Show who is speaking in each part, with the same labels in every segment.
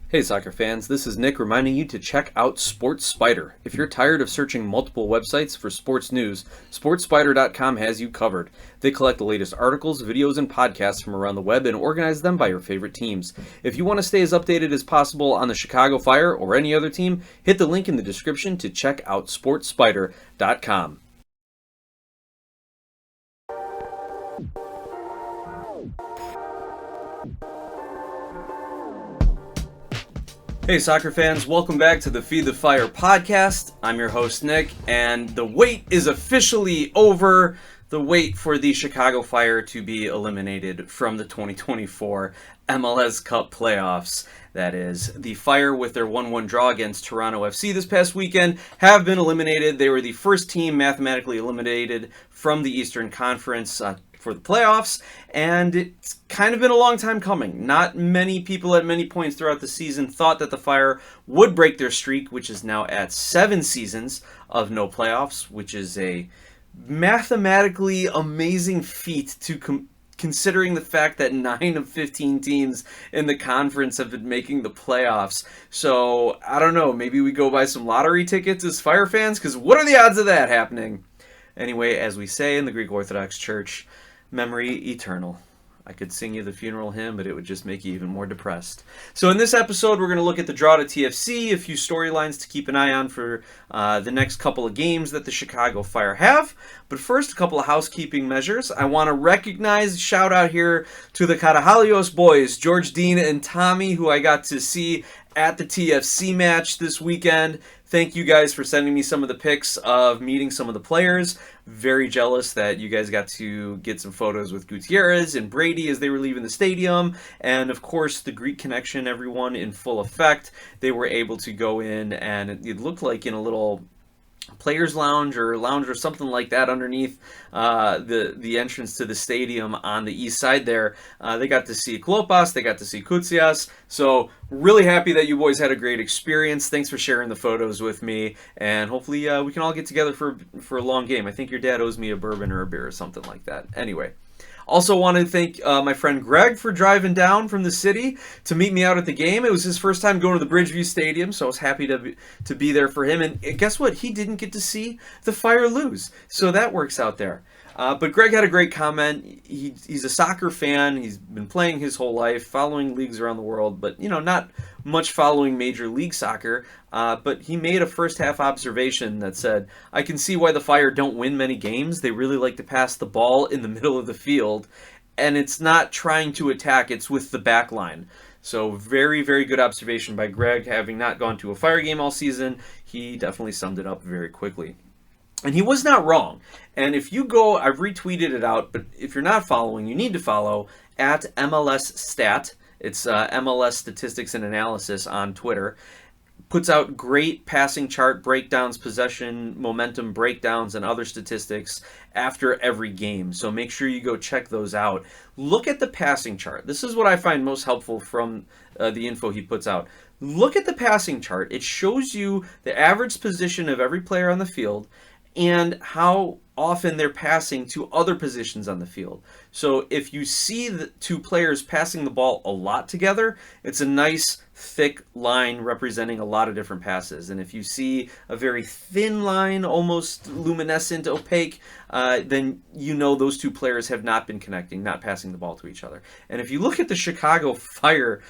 Speaker 1: Hey soccer fans, this is Nick reminding you to check out Sports Spider. If you're tired of searching multiple websites for sports news, SportsSpider.com has you covered. They collect the latest articles, videos, and podcasts from around the web and organize them by your favorite teams. If you want to stay as updated as possible on the Chicago Fire or any other team, hit the link in the description to check out SportsSpider.com. Hey soccer fans, welcome back to the Feed the Fire podcast. I'm your host Nick, and the wait is officially over. The wait for the Chicago Fire to be eliminated from the 2024 MLS Cup Playoffs. That is, the Fire with their 1-1 draw against Toronto FC this past weekend have been eliminated. They were the first team mathematically eliminated from the Eastern Conference for the playoffs, and it's kind of been a long time coming. Not many people at many points throughout the season thought that the Fire would break their streak, which is now at 7 seasons of no playoffs, which is a mathematically amazing feat to considering the fact that 9 of 15 teams in the conference have been making the playoffs. So, I don't know, maybe we go buy some lottery tickets as Fire fans, because what are the odds of that happening? Anyway, as we say in the Greek Orthodox Church, memory eternal. I could sing you the funeral hymn, but it would just make you even more depressed. So in this episode, we're going to look at the draw to TFC, a few storylines to keep an eye on for the next couple of games that the Chicago Fire have. But first, a couple of housekeeping measures. I want to recognize, shout out here to the Karahalios boys, George Dean and Tommy, who I got to see at the TFC match this weekend. Thank you guys for sending me some of the pics of meeting some of the players. Very jealous that you guys got to get some photos with Gutierrez and Brady as they were leaving the stadium. And of course, the Greek connection, everyone in full effect. They were able to go in, and it looked like in a little players lounge or something like that underneath the entrance to the stadium on the east side there. They got to see Klopas, they got to see Koutsias. So really happy that you boys had a great experience. Thanks for sharing the photos with me, and hopefully we can all get together for a long game. I think your dad owes me a bourbon or a beer or something like that. Anyway. Also want to thank my friend Greg for driving down from the city to meet me out at the game. It was his first time going to the Bridgeview Stadium, so I was happy to be there for him. And guess what? He didn't get to see the Fire lose, so that works out there. But Greg had a great comment. He's a soccer fan. He's been playing his whole life, following leagues around the world, but not much following Major League Soccer. But he made a first half observation that said, I can see why the Fire don't win many games. They really like to pass the ball in the middle of the field, and it's not trying to attack, it's with the back line. So very, very good observation by Greg. Having not gone to a Fire game all season, he definitely summed it up very quickly. And he was not wrong. And if you go, I've retweeted it out, but if you're not following, you need to follow at MLS Stat. It's MLS Statistics and Analysis on Twitter. Puts out great passing chart breakdowns, possession, momentum breakdowns, and other statistics after every game. So make sure you go check those out. Look at the passing chart. This is what I find most helpful from the info he puts out. Look at the passing chart. It shows you the average position of every player on the field and how often they're passing to other positions on the field. So if you see the two players passing the ball a lot together, it's a nice thick line representing a lot of different passes. And if you see a very thin line, almost luminescent, opaque, then you know those two players have not been connecting, not passing the ball to each other. And if you look at the Chicago Fire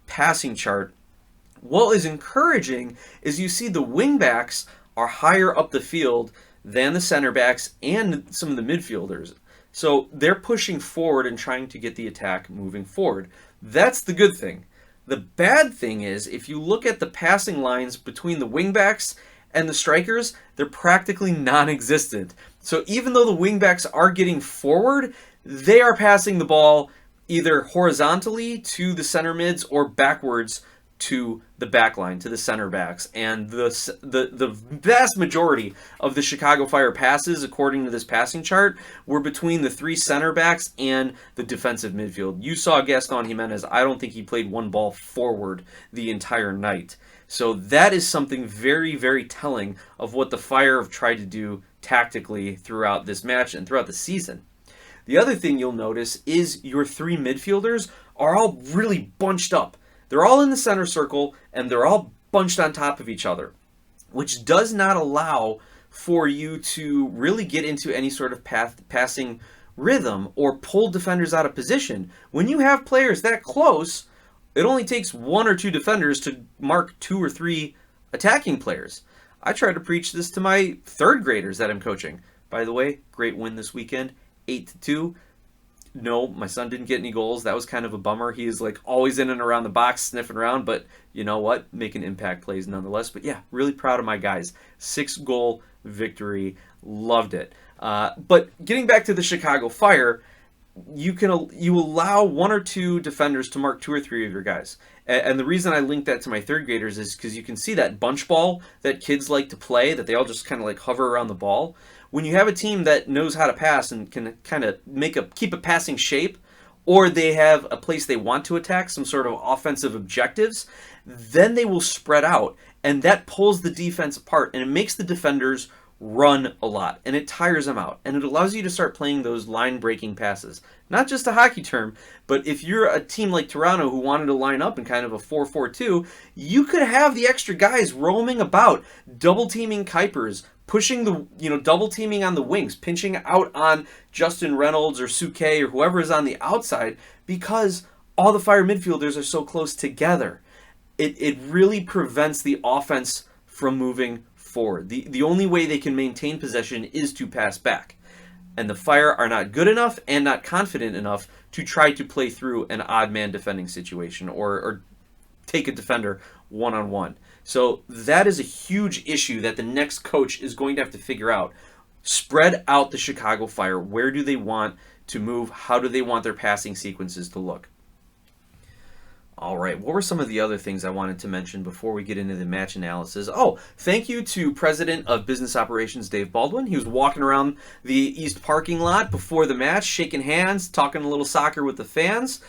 Speaker 1: passing chart, what is encouraging is you see the wingbacks are higher up the field than the center backs and some of the midfielders. So they're pushing forward and trying to get the attack moving forward. That's the good thing. The bad thing is if you look at the passing lines between the wingbacks and the strikers, they're practically non-existent. So even though the wingbacks are getting forward, they are passing the ball either horizontally to the center mids or backwards to the back line, to the center backs. And the vast majority of the Chicago Fire passes, according to this passing chart, were between the three center backs and the defensive midfield. You saw Gaston Jimenez. I don't think he played one ball forward the entire night. So that is something very, very telling of what the Fire have tried to do tactically throughout this match and throughout the season. The other thing you'll notice is your three midfielders are all really bunched up. They're all in the center circle, and they're all bunched on top of each other, which does not allow for you to really get into any sort of passing rhythm or pull defenders out of position. When you have players that close, it only takes one or two defenders to mark two or three attacking players. I try to preach this to my third graders that I'm coaching. By the way, great win this weekend, 8-2. No, my son didn't get any goals. That was kind of a bummer. He is like always in and around the box, sniffing around, but you know what? Making impact plays nonetheless. But yeah, really proud of my guys. 6-goal victory. Loved it. But getting back to the Chicago Fire, you allow one or two defenders to mark two or three of your guys. And the reason I link that to my third graders is because you can see that bunch ball that kids like to play, that they all just kind of like hover around the ball. When you have a team that knows how to pass and can kind of keep a passing shape, or they have a place they want to attack, some sort of offensive objectives, then they will spread out, and that pulls the defense apart, and it makes the defenders run a lot, and it tires them out, and it allows you to start playing those line-breaking passes. Not just a hockey term, but if you're a team like Toronto who wanted to line up in kind of a 4-4-2, you could have the extra guys roaming about, double-teaming Kuipers, pushing double-teaming on the wings, pinching out on Justin Reynolds or Suke or whoever is on the outside, because all the Fire midfielders are so close together. It really prevents the offense from moving forward. The only way they can maintain possession is to pass back. And the Fire are not good enough and not confident enough to try to play through an odd man defending situation or take a defender one-on-one. So that is a huge issue that the next coach is going to have to figure out. Spread out the Chicago Fire. Where do they want to move? How do they want their passing sequences to look? All right, what were some of the other things I wanted to mention before we get into the match analysis? Oh, thank you to President of Business Operations, Dave Baldwin. He was walking around the East parking lot before the match, shaking hands, talking a little soccer with the fans.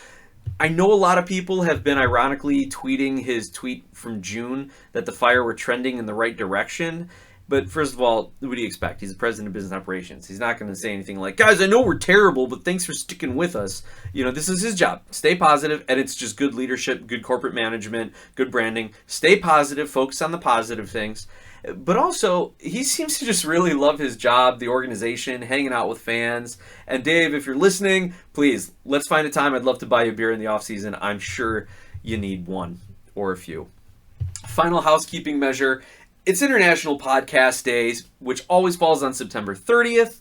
Speaker 1: I know a lot of people have been ironically tweeting his tweet from June that the Fire were trending in the right direction. But first of all, what do you expect? He's the president of business operations. He's not going to say anything like, guys, I know we're terrible, but thanks for sticking with us. You know, this is his job. Stay positive, and it's just good leadership, good corporate management, good branding. Stay positive, focus on the positive things. But also, he seems to just really love his job, the organization, hanging out with fans. And Dave, if you're listening, please, let's find a time. I'd love to buy you a beer in the off-season. I'm sure you need one or a few. Final housekeeping measure. It's International Podcast Day, which always falls on September 30th.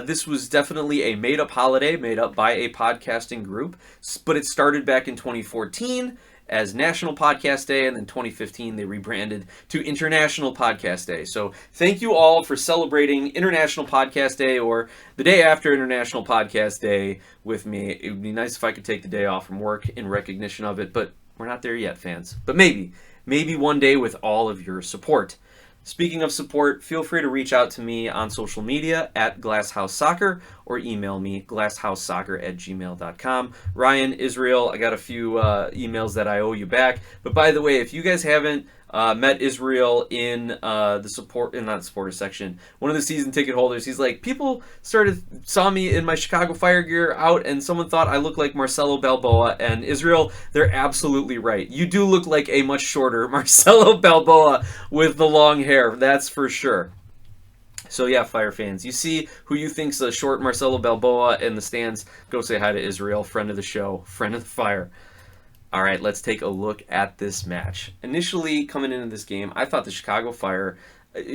Speaker 1: This was definitely a made-up holiday, made up by a podcasting group, but it started back in 2014 as National Podcast Day, and then 2015 they rebranded to International Podcast Day. So thank you all for celebrating International Podcast Day or the day after International Podcast Day with me. It would be nice if I could take the day off from work in recognition of it, but we're not there yet, fans. But maybe one day with all of your support. Speaking of support, feel free to reach out to me on social media at GlassHouseSoccer or email me glasshousesoccer@gmail.com. Ryan, Israel, I got a few emails that I owe you back. But by the way, if you guys haven't met Israel in the supporter section, one of the season ticket holders, he's like, people saw me in my Chicago Fire gear out and someone thought I looked like Marcelo Balboa. And Israel, they're absolutely right. You do look like a much shorter Marcelo Balboa with the long hair, that's for sure. So yeah, Fire fans, you see who you think's a short Marcelo Balboa in the stands, go say hi to Israel, friend of the show, friend of the Fire. All right, let's take a look at this match. Initially, coming into this game, I thought the Chicago Fire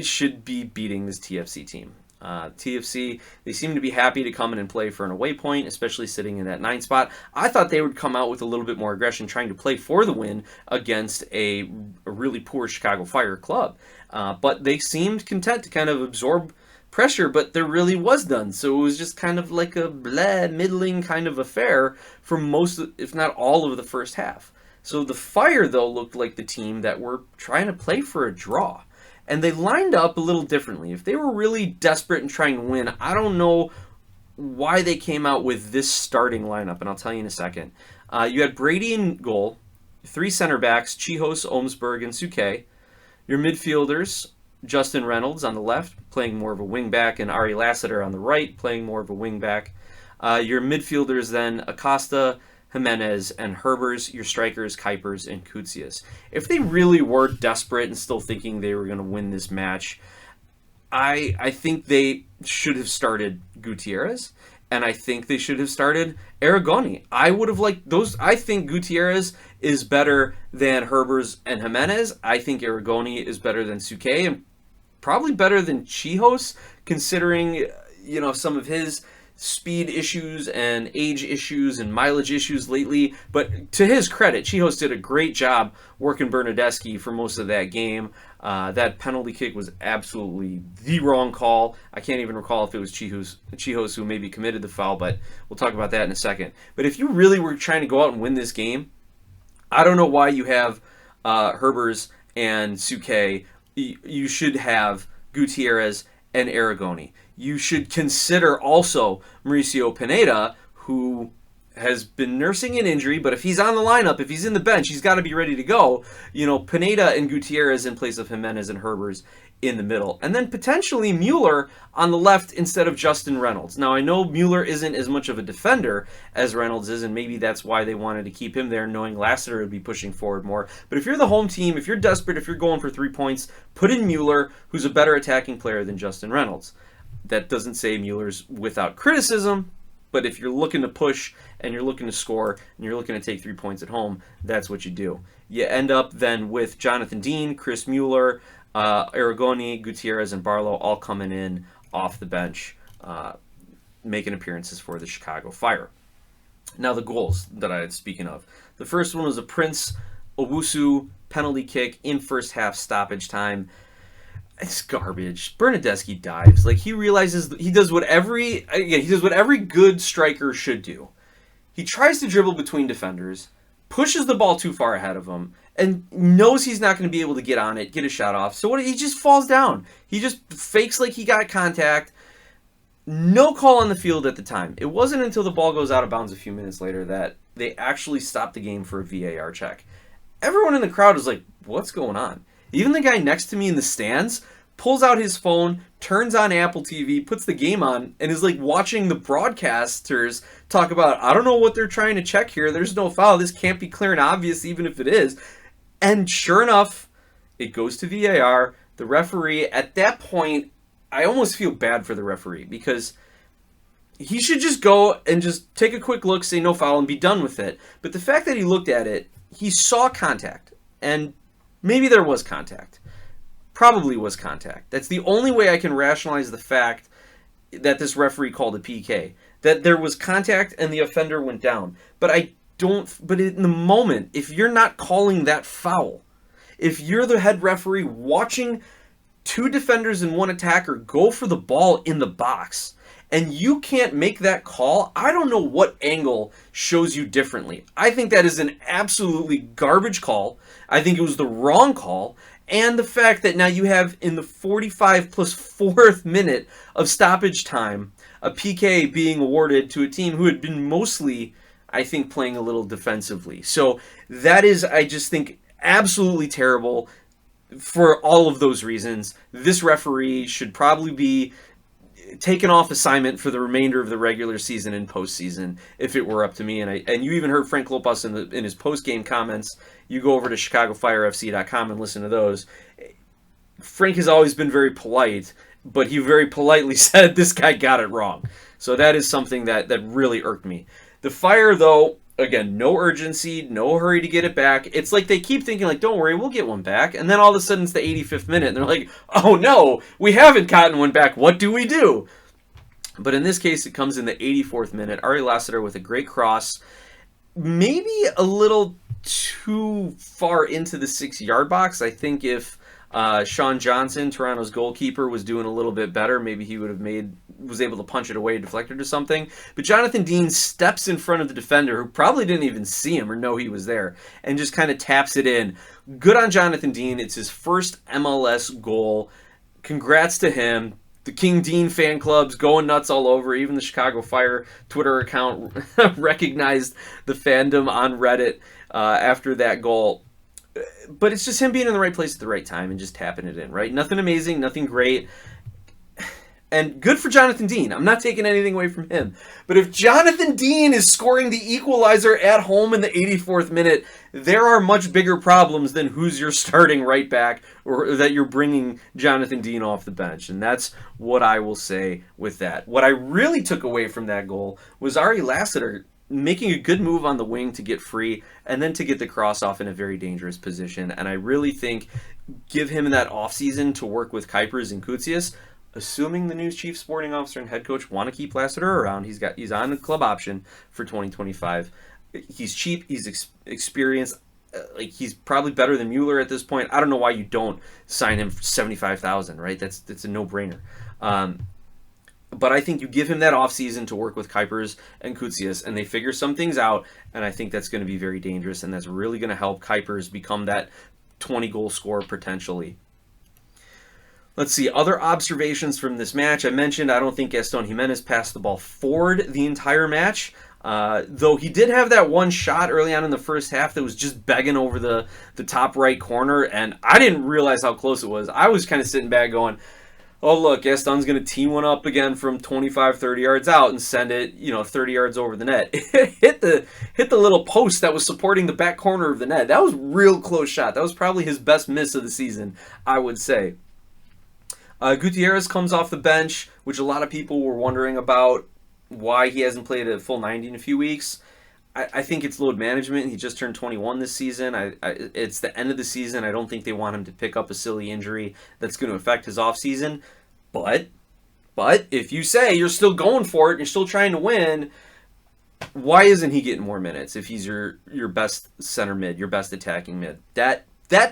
Speaker 1: should be beating this TFC team. TFC, they seem to be happy to come in and play for an away point, especially sitting in that 9 spot. I thought they would come out with a little bit more aggression, trying to play for the win against a really poor Chicago Fire club. But they seemed content to kind of absorb pressure, but there really was none. So it was just kind of like a middling kind of affair for most, if not all, of the first half. So the Fire, though, looked like the team that were trying to play for a draw. And they lined up a little differently. If they were really desperate and trying to win, I don't know why they came out with this starting lineup, and I'll tell you in a second. You had Brady in goal, 3 center backs, Chihos, Olmsberg, and Suke. Your midfielders, Justin Reynolds on the left, playing more of a wing-back, and Ari Lassiter on the right, playing more of a wing-back. Your midfielders then, Acosta, Jimenez, and Herbers, your strikers, Kuipers, and Koutsias. If they really were desperate and still thinking they were going to win this match, I think they should have started Gutierrez, and I think they should have started Aragoni. I would have liked those. I think Gutierrez is better than Herbers and Jimenez. I think Aragoni is better than Suke, and probably better than Chihos, considering some of his speed issues and age issues and mileage issues lately. But to his credit, Chihos did a great job working Bernardeschi for most of that game. That penalty kick was absolutely the wrong call. I can't even recall if it was Chihos who maybe committed the foul, but we'll talk about that in a second. But if you really were trying to go out and win this game, I don't know why you have Herbers and Suke. You should have Gutierrez and Aragoni. You should consider also Mauricio Pineda, who has been nursing an injury, but if he's on the lineup, if he's in the bench, he's got to be ready to go. Pineda and Gutierrez in place of Jimenez and Herbers in the middle. And then potentially Mueller on the left instead of Justin Reynolds. Now, I know Mueller isn't as much of a defender as Reynolds is, and maybe that's why they wanted to keep him there, knowing Lassiter would be pushing forward more. But if you're the home team, if you're desperate, if you're going for 3 points, put in Mueller, who's a better attacking player than Justin Reynolds. That doesn't say Mueller's without criticism, but if you're looking to push and you're looking to score and you're looking to take 3 points at home, that's what you do. You end up then with Jonathan Dean, Chris Mueller, Aragoni, Gutierrez, and Barlow all coming in off the bench, making appearances for the Chicago Fire. Now the goals that I had speaking of. The first one was a Prince Owusu penalty kick in first half stoppage time. It's garbage. Bernardeschi dives. He realizes he does what every good striker should do. He tries to dribble between defenders, pushes the ball too far ahead of him, and knows he's not going to be able to get on it, get a shot off. So he just falls down. He just fakes like he got contact. No call on the field at the time. It wasn't until the ball goes out of bounds a few minutes later that they actually stopped the game for a VAR check. Everyone in the crowd was like, what's going on? Even the guy next to me in the stands pulls out his phone, turns on Apple TV, puts the game on, and is watching the broadcasters talk about, I don't know what they're trying to check here. There's no foul. This can't be clear and obvious even if it is. And sure enough, it goes to VAR. The referee, at that point, I almost feel bad for the referee because he should just go and just take a quick look, say no foul, and be done with it. But the fact that he looked at it, he saw contact. And maybe there was contact. Probably was contact. That's the only way I can rationalize the fact that this referee called a PK. That there was contact and the offender went down. But in the moment, if you're not calling that foul, if you're the head referee watching 2 defenders and 1 attacker go for the ball in the box, and you can't make that call, I don't know what angle shows you differently. I think that is an absolutely garbage call. I think it was the wrong call. And the fact that now you have, in the 45 plus 4th minute of stoppage time, a PK being awarded to a team who had been mostly, I think, playing a little defensively. So that is, I just think, absolutely terrible for all of those reasons. This referee should probably be taken off assignment for the remainder of the regular season and postseason if it were up to me. And you even heard Frank Lopez in his post-game comments. You go over to ChicagoFireFC.com and listen to those. Frank has always been very polite, but he very politely said this guy got it wrong. So that is something that really irked me. The Fire, though, again, no urgency, no hurry to get it back. It's like they keep thinking, don't worry, we'll get one back. And then all of a sudden it's the 85th minute, and they're like, oh no, we haven't gotten one back. What do we do? But in this case, it comes in the 84th minute. Ari Lassiter with a great cross. Maybe a little too far into the 6-yard box. I think if Sean Johnson, Toronto's goalkeeper, was doing a little bit better, maybe he would have was able to punch it away, deflect it or something. But Jonathan Dean steps in front of the defender, who probably didn't even see him or know he was there, and just kind of taps it in. Good on Jonathan Dean. It's his first MLS goal. Congrats to him. The King Dean fan club's going nuts all over. Even the Chicago Fire Twitter account recognized the fandom on Reddit after that goal. But it's just him being in the right place at the right time and just tapping it in, right? Nothing amazing, nothing great. And good for Jonathan Dean. I'm not taking anything away from him. But if Jonathan Dean is scoring the equalizer at home in the 84th minute, there are much bigger problems than who's your starting right back or that you're bringing Jonathan Dean off the bench. And that's what I will say with that. What I really took away from that goal was Ari Lassiter making a good move on the wing to get free and then to get the cross off in a very dangerous position. And I really think give him that offseason to work with Kuipers and Koutsias. Assuming the new chief sporting officer and head coach want to keep Lassiter around, he's on the club option for 2025. He's cheap. He's experienced. He's probably better than Mueller at this point. I don't know why you don't sign him for $75,000. Right? That's a no-brainer. But I think you give him that offseason to work with Kuipers and Koutsias, and they figure some things out. And I think that's going to be very dangerous, and that's really going to help Kuipers become that 20-goal scorer potentially. Let's see, other observations from this match. I mentioned I don't think Gaston Jimenez passed the ball forward the entire match, though he did have that one shot early on in the first half that was just begging over the top right corner, and I didn't realize how close it was. I was kind of sitting back going, oh, look, Gaston's going to tee one up again from 25, 30 yards out and send it, 30 yards over the net. It hit the little post that was supporting the back corner of the net. That was a real close shot. That was probably his best miss of the season, I would say. Gutierrez comes off the bench, which a lot of people were wondering about why he hasn't played a full 90 in a few weeks. I think it's load management. He just turned 21 this season. It's the end of the season. I don't think they want him to pick up a silly injury that's going to affect his offseason. But if you say you're still going for it and you're still trying to win, why isn't he getting more minutes if he's your best center mid, your best attacking mid? That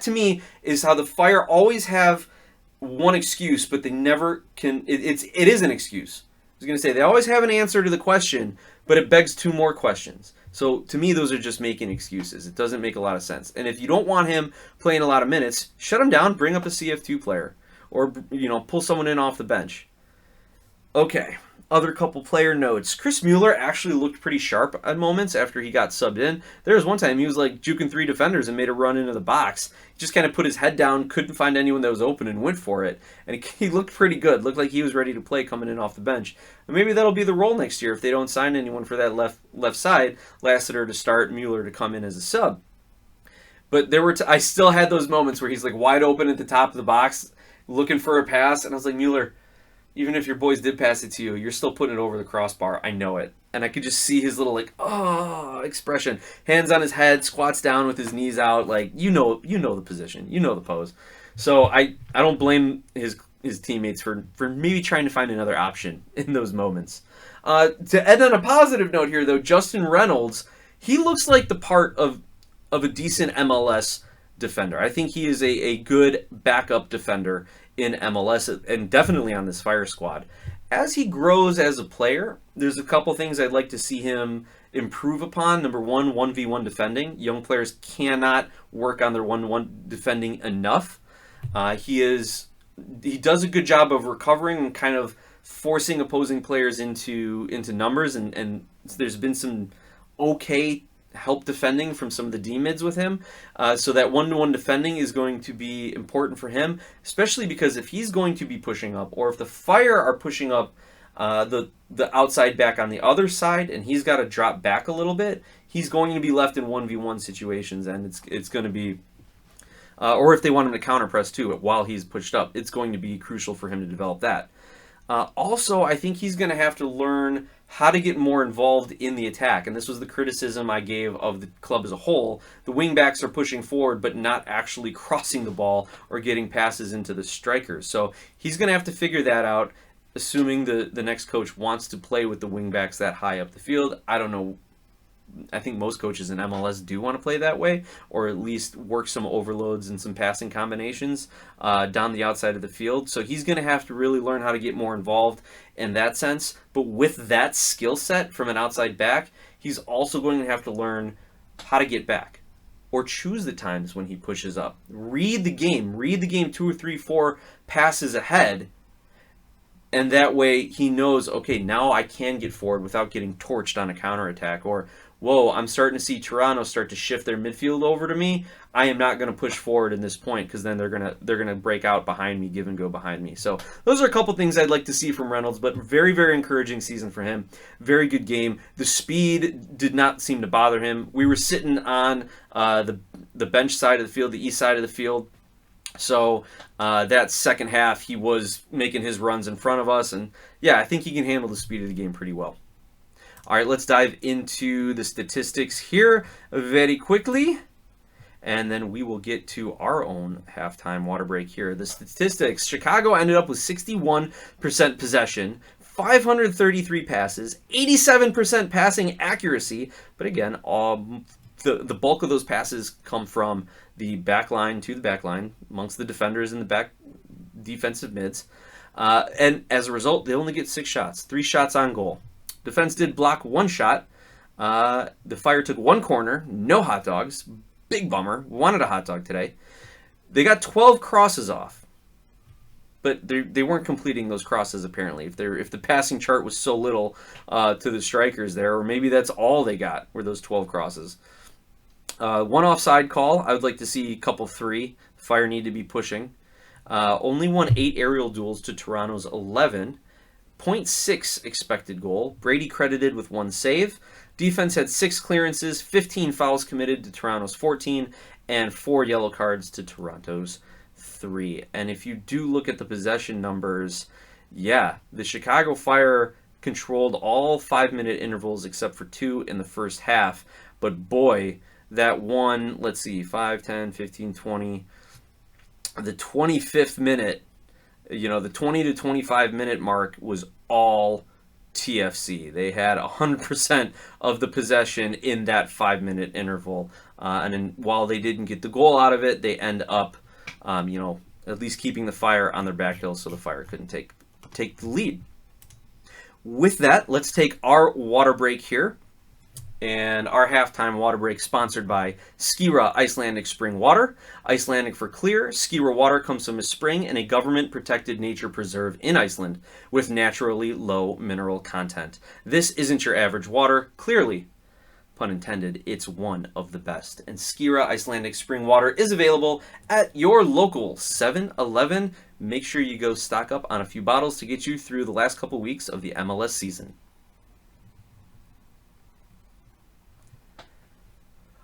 Speaker 1: to me is how the Fire always have one excuse, but they never can. It is an excuse. I was going to say they always have an answer to the question, but it begs two more questions. So to me, those are just making excuses. It doesn't make a lot of sense. And if you don't want him playing a lot of minutes, shut him down, bring up a CF2 player, or pull someone in off the bench. Okay. Other couple player notes. Chris Mueller actually looked pretty sharp at moments after he got subbed in. There was one time he was like juking 3 defenders and made a run into the box. He just kind of put his head down, couldn't find anyone that was open and went for it. And he looked pretty good. Looked like he was ready to play coming in off the bench. And maybe that'll be the role next year if they don't sign anyone for that left side. Lassiter to start, Mueller to come in as a sub. But I still had those moments where he's like wide open at the top of the box looking for a pass. And I was like, Mueller, even if your boys did pass it to you, you're still putting it over the crossbar. I know it. And I could just see his little expression. Hands on his head, squats down with his knees out, like you know the position. You know the pose. So I don't blame his teammates for maybe trying to find another option in those moments. To end on a positive note here though, Justin Reynolds, he looks like the part of a decent MLS defender. I think he is a good backup defender in MLS and definitely on this Fire squad. As he grows as a player, there's a couple things I'd like to see him improve upon. Number one, 1v1 defending. Young players cannot work on their 1v1 defending enough. He does a good job of recovering and kind of forcing opposing players into numbers, and there's been some okay help defending from some of the D-mids with him. So that one-to-one defending is going to be important for him, especially because if he's going to be pushing up, or if the Fire are pushing up the outside back on the other side, and he's got to drop back a little bit, he's going to be left in 1v1 situations, and it's going to be, or if they want him to counter press too while he's pushed up, it's going to be crucial for him to develop that. Also, I think he's going to have to learn how to get more involved in the attack. And this was the criticism I gave of the club as a whole. The wingbacks are pushing forward, but not actually crossing the ball or getting passes into the strikers. So he's going to have to figure that out, assuming the next coach wants to play with the wingbacks that high up the field. I don't know. I think most coaches in MLS do want to play that way, or at least work some overloads and some passing combinations down the outside of the field. So he's going to have to really learn how to get more involved in that sense. But with that skill set from an outside back, he's also going to have to learn how to get back or choose the times when he pushes up. Read the game 2 or 3, 4 passes ahead. And that way he knows, okay, now I can get forward without getting torched on a counterattack, or whoa, I'm starting to see Toronto start to shift their midfield over to me. I am not going to push forward in this point because then they're gonna break out behind me, give and go behind me. So those are a couple things I'd like to see from Reynolds, but very, very encouraging season for him. Very good game. The speed did not seem to bother him. We were sitting on the bench side of the field, the east side of the field. So that second half, he was making his runs in front of us, and yeah, I think he can handle the speed of the game pretty well. All right, let's dive into the statistics here very quickly, and then we will get to our own halftime water break here. The statistics: Chicago ended up with 61% possession, 533 passes, 87% passing accuracy, but again, the bulk of those passes come from the back line to the back line amongst the defenders and the back defensive mids. And as a result, they only get 6 shots, 3 shots on goal. Defense did block 1 shot. The Fire took 1 corner, no hot dogs. Big bummer. Wanted a hot dog today. They got 12 crosses off. But they weren't completing those crosses, apparently. If the passing chart was so little to the strikers there, or maybe that's all they got were those 12 crosses. 1 offside call. I would like to see a couple 3. Fire need to be pushing. Only won 8 aerial duels to Toronto's 11. 0.6 expected goal. Brady credited with 1 save. Defense had 6 clearances, 15 fouls committed to Toronto's 14, and 4 yellow cards to Toronto's 3. And if you do look at the possession numbers, yeah, the Chicago Fire controlled all 5-minute intervals except for 2 in the first half. But boy, that one, let's see, 5, 10, 15, 20, the 25th minute, the 20 to 25 minute mark was all TFC. They had 100% of the possession in that 5-minute interval. And then while they didn't get the goal out of it, they end up, at least keeping the Fire on their back hill so the Fire couldn't take the lead. With that, let's take our water break here. And our halftime water break sponsored by Skira Icelandic Spring Water. Icelandic for clear, Skira water comes from a spring in a government-protected nature preserve in Iceland with naturally low mineral content. This isn't your average water. Clearly, pun intended, it's one of the best. And Skira Icelandic Spring Water is available at your local 7-Eleven. Make sure you go stock up on a few bottles to get you through the last couple weeks of the MLS season.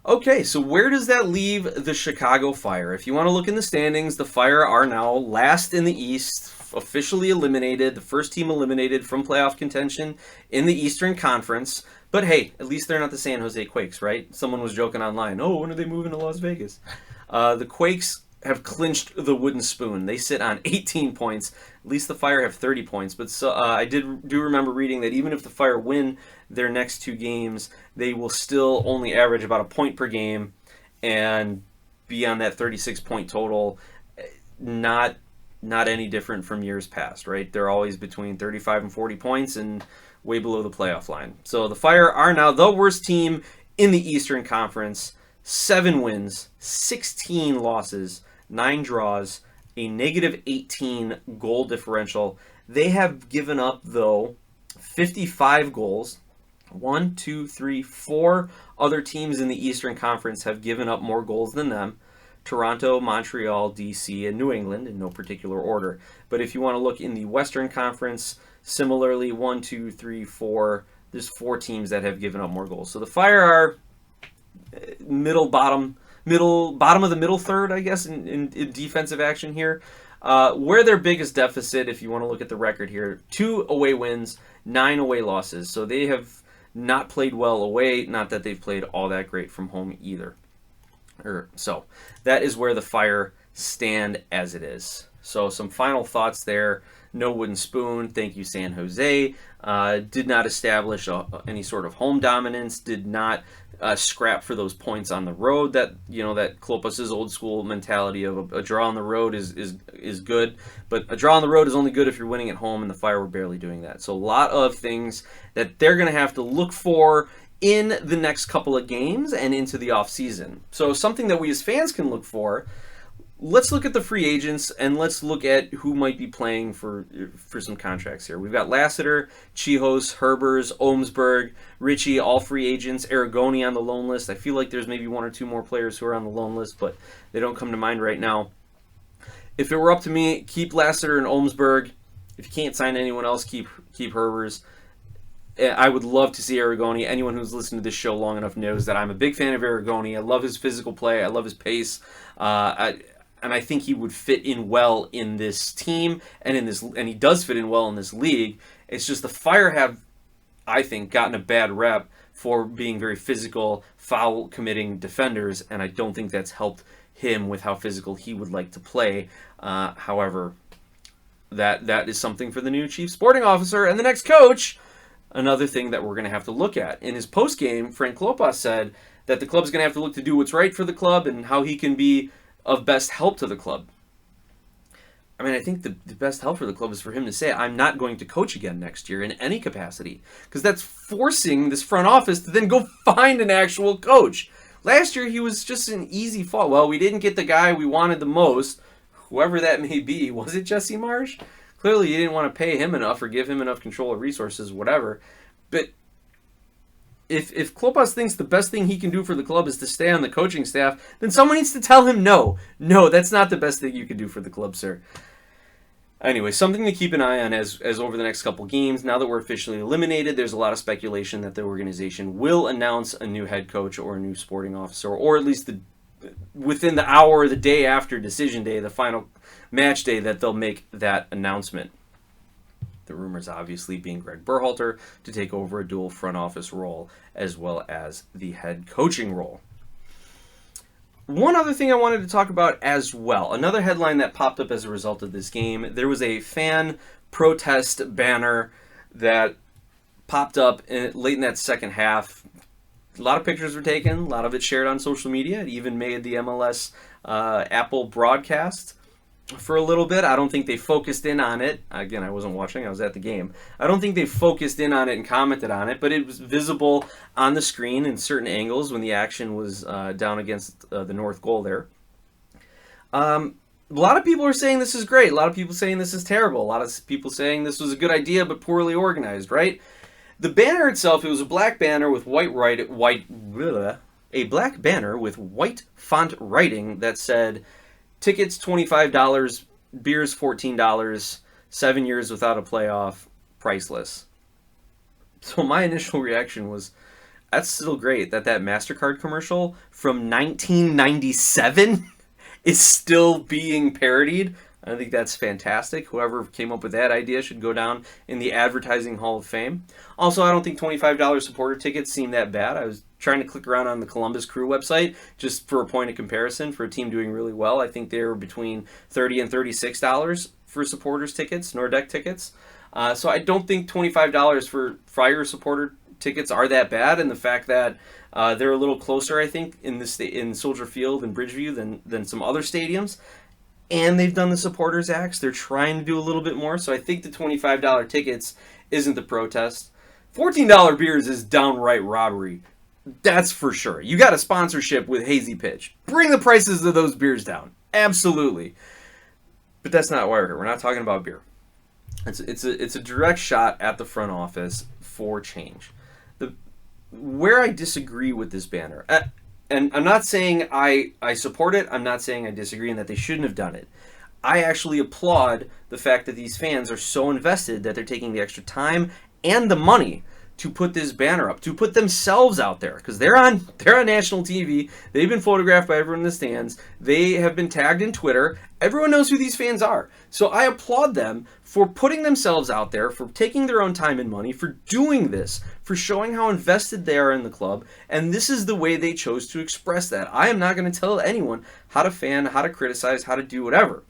Speaker 1: Okay, so where does that leave the Chicago Fire? If you want to look in the standings, the Fire are now last in the East, officially eliminated, the first team eliminated from playoff contention in the Eastern Conference. But hey, at least they're not the San Jose Quakes, right? Someone was joking online, when are they moving to Las Vegas? The Quakes have clinched the wooden spoon. They sit on 18 points. At least the Fire have 30 points. But I do remember reading that even if the Fire win their next 2 games, they will still only average about a point per game and be on that 36-point total. Not any different from years past, right? They're always between 35 and 40 points and way below the playoff line. So the Fire are now the worst team in the Eastern Conference. 7 wins, 16 losses, 9 draws, a negative 18 goal differential. They have given up, though, 55 goals. 1, 2, 3, 4 other teams in the Eastern Conference have given up more goals than them. Toronto, Montreal, DC, and New England in no particular order. But if you want to look in the Western Conference, similarly, 1, 2, 3, 4, there's 4 teams that have given up more goals. So the Fire are bottom of the middle third, I guess, in defensive action here. Where their biggest deficit, if you want to look at the record here, 2 away wins, 9 away losses. So they have not played well away, not that they've played all that great from home either. So that is where the Fire stand as it is. So some final thoughts there. No wooden spoon. Thank you, San Jose. Did not establish any sort of home dominance. Did not scrap for those points on the road. That Klopas' old school mentality of a draw on the road is good, but a draw on the road is only good if you're winning at home, and the Fire were barely doing that. So a lot of things that they're going to have to look for in the next couple of games and into the offseason. So something that we as fans can look for. let's look at the free agents and let's look at who might be playing for some contracts here. We've got Lassiter, Chihos, Herbers, Olmsberg, Ritchie, all free agents. Aragoni on the loan list. I feel like there's maybe one or two more players who are on the loan list, but they don't come to mind right now. If it were up to me, keep Lassiter and Olmsberg. If you can't sign anyone else, keep Herbers. I would love to see Aragoni. Anyone who's listened to this show long enough knows that I'm a big fan of Aragoni. I love his physical play. I love his pace. And I think he would fit in well in this team and he does fit in well in this league. It's just the Fire have, I think, gotten a bad rep for being very physical, foul committing defenders, and I don't think that's helped him with how physical he would like to play. However, that is something for the new chief sporting officer and the next coach. Another thing that we're going to have to look at. In his post-game, Frank Klopas said that the club's going to have to look to do what's right for the club and how he can be of best help to the club. I mean, I think the best help for the club is for him to say, I'm not going to coach again next year in any capacity. Because that's forcing this front office to then go find an actual coach. Last year, he was just an easy fall. Well, we didn't get the guy we wanted the most, whoever that may be. Was it Jesse Marsh? Clearly, you didn't want to pay him enough or give him enough control of resources, whatever. But if Klopas thinks the best thing he can do for the club is to stay on the coaching staff, then someone needs to tell him no. No, that's not the best thing you can do for the club, sir. Anyway, something to keep an eye on as over the next couple games. Now that we're officially eliminated, there's a lot of speculation that the organization will announce a new head coach or a new sporting officer, or at least within the hour or the day after decision day, the final match day, that they'll make that announcement. The rumors obviously being Greg Berhalter to take over a dual front office role as well as the head coaching role. One other thing I wanted to talk about as well, another headline that popped up as a result of this game, there was a fan protest banner that popped up late in that second half. A lot of pictures were taken, a lot of it shared on social media. It even made the MLS Apple broadcast for a little bit. I don't think they focused in on it. Again, I wasn't watching, I was at the game. I don't think they focused in on it and commented on it, but it was visible on the screen in certain angles when the action was down against the north goal there. A lot of people are saying this is great. A lot of people saying this is terrible. A lot of people saying this was a good idea but poorly organized, right? The banner itself, it was a black banner with a black banner with white font writing that said, tickets $25, beers $14, 7 years without a playoff, priceless. So my initial reaction was, that's still great that MasterCard commercial from 1997 is still being parodied. I think that's fantastic. Whoever came up with that idea should go down in the Advertising Hall of Fame. Also, I don't think $25 supporter tickets seem that bad. I was trying to click around on the Columbus Crew website just for a point of comparison for a team doing really well. I think they were between $30 and $36 for supporters tickets, Nordeck tickets. So I don't think $25 for Fire supporter tickets are that bad, and the fact that they're a little closer, I think, in Soldier Field and Bridgeview than some other stadiums. And they've done the supporters acts. They're trying to do a little bit more. So I think the $25 tickets isn't the protest. $14 beers is downright robbery. That's for sure. You got a sponsorship with Hazy Pitch. Bring the prices of those beers down. Absolutely. But that's not why we're here. We're not talking about beer. It's a direct shot at the front office for change. Where I disagree with this banner, and I'm not saying I support it, I'm not saying I disagree and that they shouldn't have done it. I actually applaud the fact that these fans are so invested that they're taking the extra time and the money to put this banner up, to put themselves out there, because they're on national TV. They've been photographed by everyone in the stands. They have been tagged in Twitter. Everyone knows who these fans are. So I applaud them for putting themselves out there, for taking their own time and money, for doing this, for showing how invested they are in the club, and this is the way they chose to express that. I am not going to tell anyone how to fan, how to criticize, how to do whatever.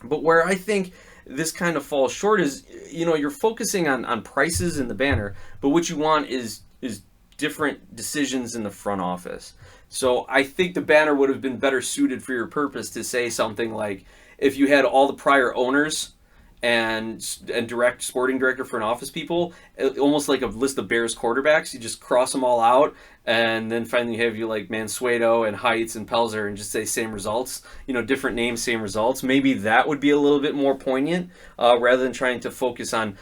Speaker 1: But where I think this kind of falls short is, you're focusing on prices in the banner, but what you want is different decisions in the front office. So I think the banner would have been better suited for your purpose to say something like, if you had all the prior owners and sporting director, front office people, almost like a list of Bears quarterbacks. You just cross them all out, and then finally have you like Mansueto and Heights and Pelzer, and just say same results. Different names, same results. Maybe that would be a little bit more poignant, rather than trying to focus on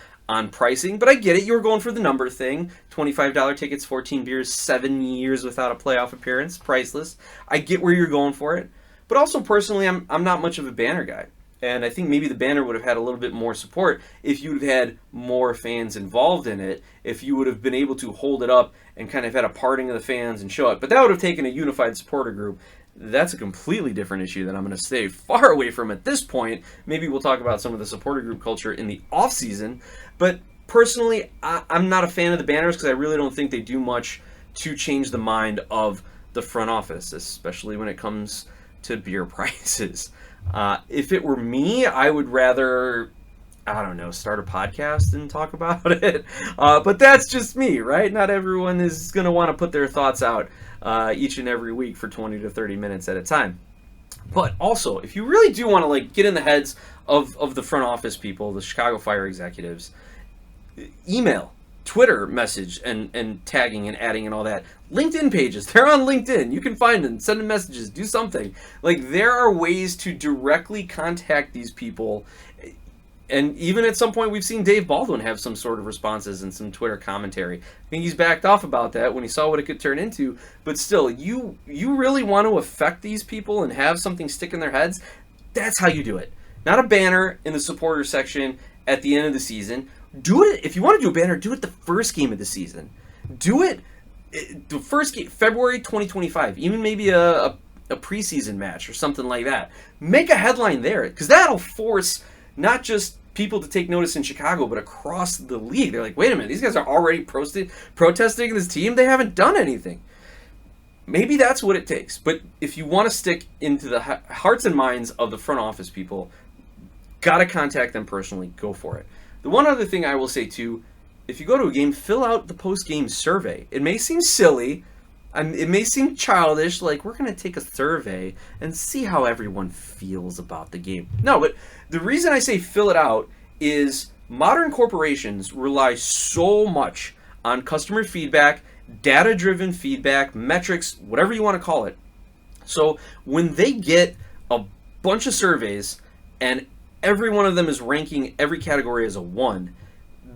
Speaker 1: pricing. But I get it. You were going for the number thing. $25 tickets, 14 beers, 7 years without a playoff appearance, priceless. I get where you're going for it. But also personally, I'm not much of a banner guy. And I think maybe the banner would have had a little bit more support if you would have had more fans involved in it, if you would have been able to hold it up and kind of had a parting of the fans and show it. But that would have taken a unified supporter group. That's a completely different issue that I'm going to stay far away from at this point. Maybe we'll talk about some of the supporter group culture in the off-season. But personally, I'm not a fan of the banners because I really don't think they do much to change the mind of the front office, especially when it comes to beer prices. If it were me, I would rather, I don't know, start a podcast and talk about it. But that's just me, right? Not everyone is going to want to put their thoughts out each and every week for 20 to 30 minutes at a time. But also, if you really do want to like get in the heads of the front office people, the Chicago Fire executives, email, Twitter message, and tagging and adding and all that. LinkedIn pages, they're on LinkedIn. You can find them, send them messages, do something. Like, there are ways to directly contact these people. And even at some point, we've seen Dave Baldwin have some sort of responses and some Twitter commentary. I think he's backed off about that when he saw what it could turn into. But still, you really want to affect these people and have something stick in their heads? That's how you do it. Not a banner in the supporter section at the end of the season. Do it, if you want to do a banner, do it the first game of the season. Do it the first game, February 2025, even maybe a preseason match or something like that. Make a headline there, because that'll force not just people to take notice in Chicago, but across the league. They're like, wait a minute, these guys are already protesting this team? They haven't done anything. Maybe that's what it takes. But if you want to stick into the hearts and minds of the front office people, got to contact them personally. Go for it. The one other thing I will say, too, if you go to a game, fill out the post-game survey. It may seem silly. It may seem childish, like we're going to take a survey and see how everyone feels about the game. No, but the reason I say fill it out is modern corporations rely so much on customer feedback, data-driven feedback, metrics, whatever you want to call it. So when they get a bunch of surveys and every one of them is ranking every category as a 1,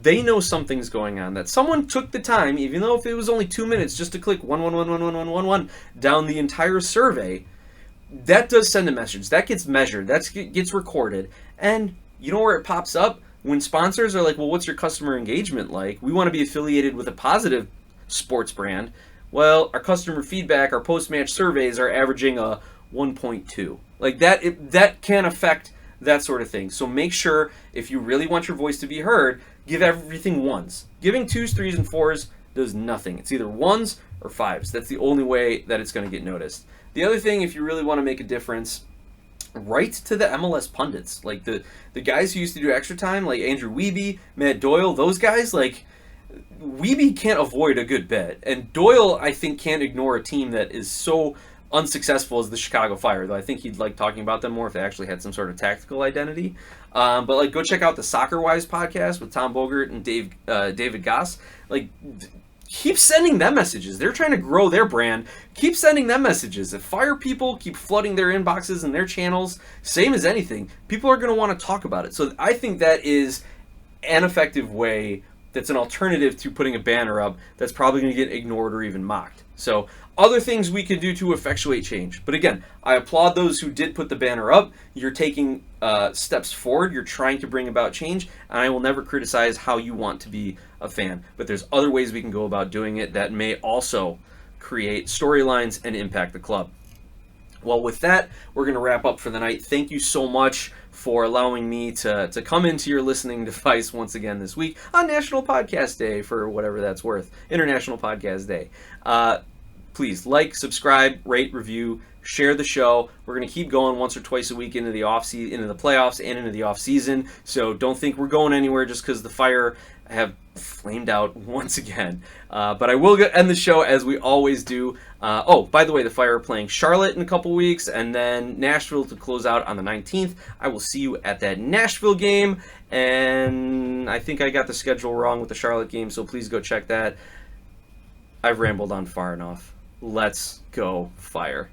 Speaker 1: they know something's going on, that someone took the time, even though if it was only 2 minutes, just to click 1 down the entire survey. That does send a message. That gets measured. That gets recorded. And you know where it pops up? When sponsors are like, well, what's your customer engagement like? We want to be affiliated with a positive sports brand. Well, our customer feedback, our post-match surveys are averaging a 1.2. Like that can affect that sort of thing. So make sure, if you really want your voice to be heard, give everything 1s. Giving 2s, 3s, and 4s does nothing. It's either 1s or 5s. That's the only way that it's going to get noticed. The other thing, if you really want to make a difference, write to the MLS pundits. Like the guys who used to do extra time, like Andrew Wiebe, Matt Doyle, those guys, like, Wiebe can't avoid a good bet. And Doyle, I think, can't ignore a team that is so unsuccessful as the Chicago Fire, though I think he'd like talking about them more if they actually had some sort of tactical identity. But like, go check out the Soccer Wise podcast with Tom Bogert and David Goss. Like, keep sending them messages. They're trying to grow their brand. Keep sending them messages. If Fire people keep flooding their inboxes and their channels, same as anything, people are going to want to talk about it. So I think that is an effective way. That's an alternative to putting a banner up that's probably going to get ignored or even mocked. So other things we could do to effectuate change. But again, I applaud those who did put the banner up. You're taking steps forward. You're trying to bring about change. And I will never criticize how you want to be a fan. But there's other ways we can go about doing it that may also create storylines and impact the club. Well, with that, we're going to wrap up for the night. Thank you so much for allowing me to come into your listening device once again this week on National Podcast Day, for whatever that's worth. International Podcast Day. Please like, subscribe, rate, review, share the show. We're going to keep going once or twice a week into the into the playoffs and into the off season. So don't think we're going anywhere just because the Fire have flamed out once again. But I will end the show as we always do. Oh, by the way, the Fire are playing Charlotte in a couple weeks, and then Nashville to close out on the 19th. I will see you at that Nashville game, and I think I got the schedule wrong with the Charlotte game, so please go check that. I've rambled on far enough. Let's go Fire.